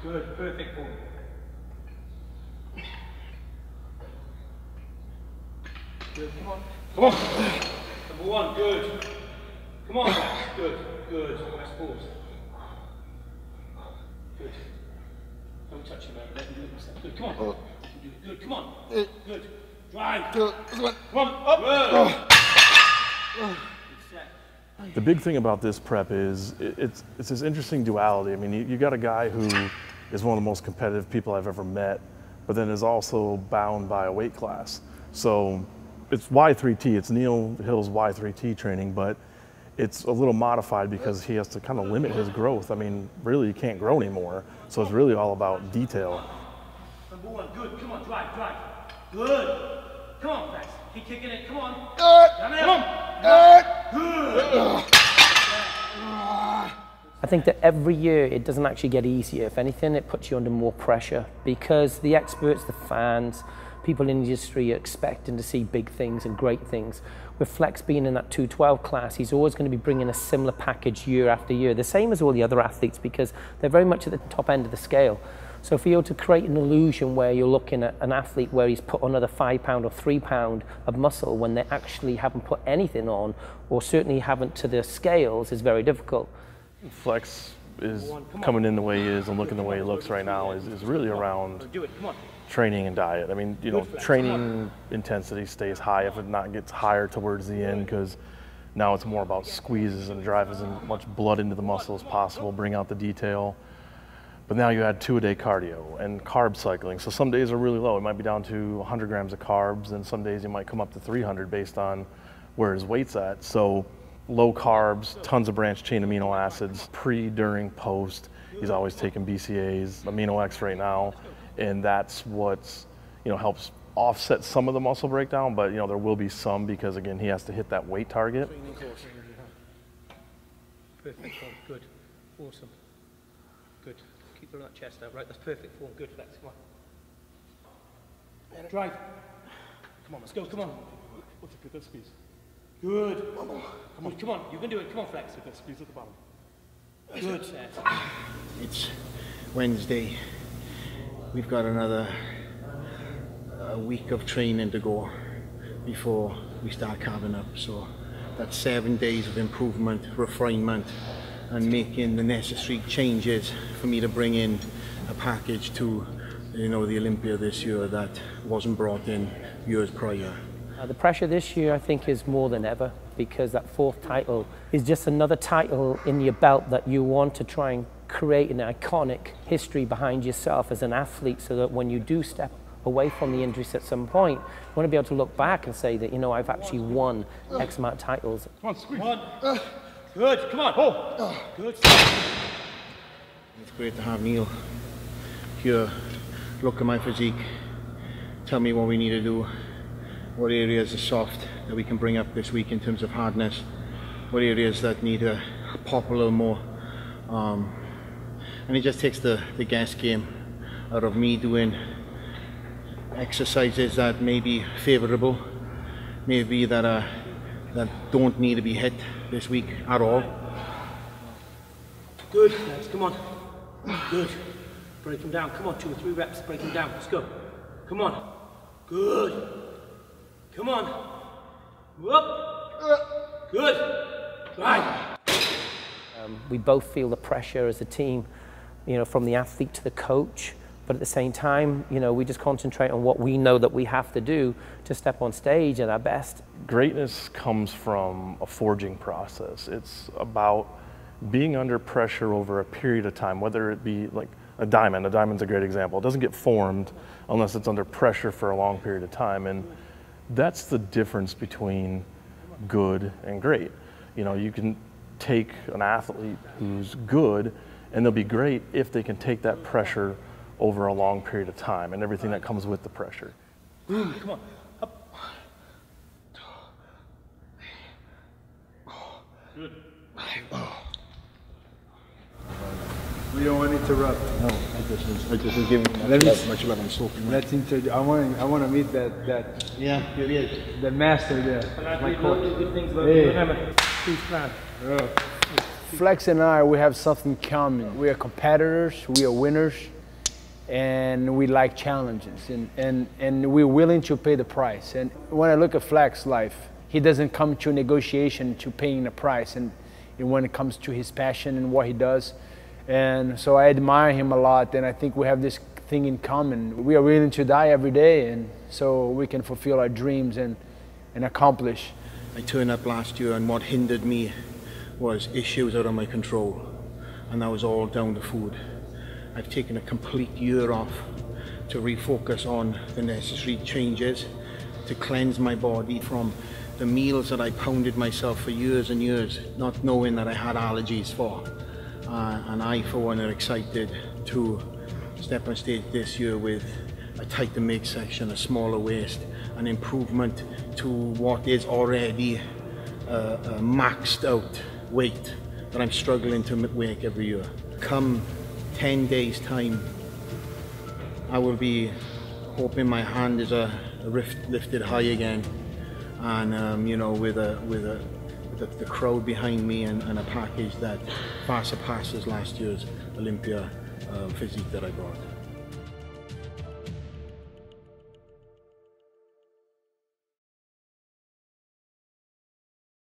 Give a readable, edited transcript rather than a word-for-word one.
Good, perfect form. Good, come on. Come on. Number one, good. Come on, good, good. Nice pause. Good. Don't touch him, man. Let him do it himself. Good, come on. Good, come on. Good. Drive. Come on, up. Good. The big thing about this prep is it's this interesting duality. I mean, you got a guy who is one of the most competitive people I've ever met, but then is also bound by a weight class. So it's Y3T, it's Neil Hill's Y3T training, but it's a little modified because he has to kind of limit his growth. I mean, really, you can't grow anymore. So it's really all about detail. Number one, good, come on, drive. Good. Come on, Flex. Keep kicking it, come on. Down there. Come on. Good. I think that every year it doesn't actually get easier. If anything, it puts you under more pressure because the experts, the fans, people in the industry are expecting to see big things and great things. With Flex being in that 212 class, he's always going to be bringing a similar package year after year, the same as all the other athletes because they're very much at the top end of the scale. So for you to create an illusion where you're looking at an athlete where he's put on another 5 pound or 3 pound of muscle when they actually haven't put anything on, or certainly haven't to the scales, is very difficult. Flex is coming in the way he is and looking the way he looks right now is really around training and diet. I mean, you know, training intensity stays high, if it not gets higher towards the end, because now it's more about squeezes and drive as much blood into the muscle as possible, bring out the detail. But now you add 2-a-day cardio and carb cycling. So some days are really low. It might be down to 100 grams of carbs, and some days you might come up to 300 based on where his weight's at. So low carbs, tons of branched chain amino acids, pre, during, post. He's always taking BCAAs, Amino X right now, and that's what's, you know, helps offset some of the muscle breakdown, but you know, there will be some because again, he has to hit that weight target. Perfect form, good, awesome, good. Keep throwing that chest out, right? That's perfect form, good, Flex, come on. Drive. Come on, let's go, come on. Let's get that squeeze. Good. Come on, you can do it. Come on, Flex. Get that squeeze at the bottom. Good, Seth. It's Wednesday. We've got another week of training to go before we start carving up. So that's 7 days of improvement, refinement, and making the necessary changes for me to bring in a package to, you know, the Olympia this year that wasn't brought in years prior. The pressure this year, I think, is more than ever because that 4th title is just another title in your belt that you want to try and create an iconic history behind yourself as an athlete so that when you do step away from the injuries at some point, you want to be able to look back and say that, you know, I've actually won X amount of titles. Come on, squeeze. Come on. Good, come on. Oh. Good. It's great to have Neil here, look at my physique, tell me what we need to do, what areas are soft that we can bring up this week in terms of hardness, what areas that need to pop a little more. And it just takes the gas game out of me doing exercises that may be favourable, maybe that don't need to be hit this week at all. Good, Flex, come on. Good. Break them down. Come on, 2 or 3 reps. Break them down. Let's go. Come on. Good. Come on. Whoop. Good. Right. We both feel the pressure as a team, you know, from the athlete to the coach. But at the same time, you know, we just concentrate on what we know that we have to do to step on stage at our best. Greatness comes from a forging process. It's about being under pressure over a period of time, whether it be like a diamond. A diamond's a great example. It doesn't get formed unless it's under pressure for a long period of time. And that's the difference between good and great. You know, you can take an athlete who's good and they'll be great if they can take that pressure over a long period of time and everything that comes with the pressure. Come on. Up. Good. We don't want to interrupt. No, I just was giving that much love and soaking. Let's introduce. I want to meet that. Yeah, here he is. The master there. My coach. Good things about Hey. Please plan. Flex and I, we have something common. We are competitors. We are winners. and we like challenges, and we're willing to pay the price. And when I look at Flex life, he doesn't come to negotiation to paying a price, and when it comes to his passion and what he does. And so I admire him a lot, and I think we have this thing in common. We are willing to die every day, and so we can fulfill our dreams and accomplish. I turned up last year, and what hindered me was issues out of my control, and that was all down to food. I've taken a complete year off to refocus on the necessary changes, to cleanse my body from the meals that I pounded myself for years and years, not knowing that I had allergies for. And I, for one, are excited to step on stage this year with a tighter midsection, a smaller waist, an improvement to what is already a maxed out weight that I'm struggling to make every year. Come 10 days time, I will be hoping my hand is lifted high again, and you know, with the crowd behind me and a package that far surpasses last year's Olympia physique that I brought.